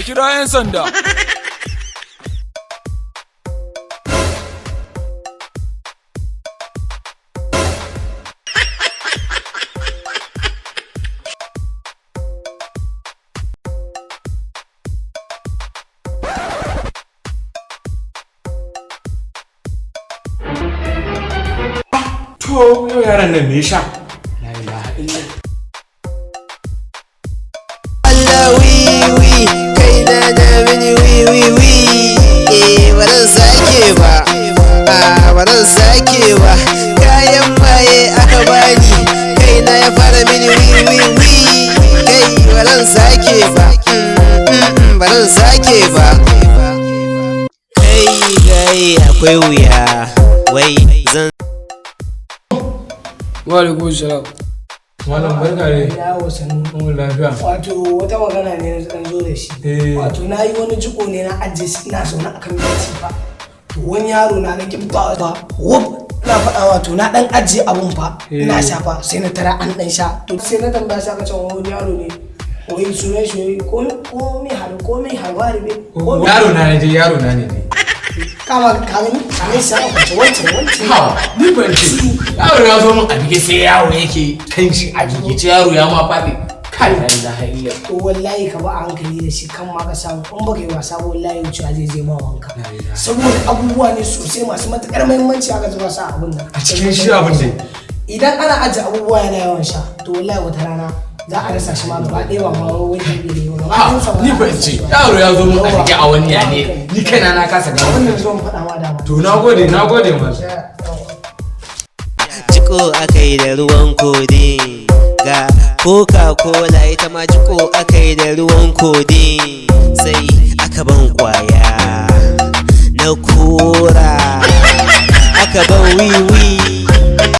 kira 'yan sanda. To, yau yaran nan me sha? La ilaha illallah. Allah wiwi kai na da mini wiwi baran sake ba baran sake ba kayan maye aka bani kai na ya fara mini wiwi kai baran sake ba baran sake ba kai akwai wuya wai zan Wa alaikum salam. Malam barka ne. Yawo sannu. Mun lafiya. Wato wata magana ne na zo da shi. Wato na yi wani jiko ne na ajiye shi ina zaune akan benci fa. To wani yaro na nake ba wop ina faɗa wato na dan ajiye abun fa ina sha fa sai na tara an dan sha. To sai na tambaya shi aka ce wani yaro ne. Wai sunan shi ko me halwari ne. Yaro na ne yaro na ne. Kama kagani a sa wancan Ni ban ce yaro ya zo min a bige sai yaro yake kan shi a gigice yaro ya ma faɗi kai la ilaha illa. To wallahi ka ba a hankali da shi kan ma ka samu in baka yi wasa ba wallahi wucewa zai ma wanka saboda abubuwa ne sosai masu matukar muhimmanci aka zuba sa abin nan a cikin shi abin ne. Idan ana ajiye abubuwa yana yawan sha to wallahi wata rana za a rasa shi ma gaba ɗaya ba ma wani ne ba. Ni ban ce yaro ya zo min a bige a wani yane ni kaina na kasa gano. Wannan zo mu faɗa ma dama. To nagode ma. Jiko akai da ruwan kodin ga Coca-Cola ita ma jiko akai da ruwan kodin sai aka ban kwaya na kora aka ban wiwi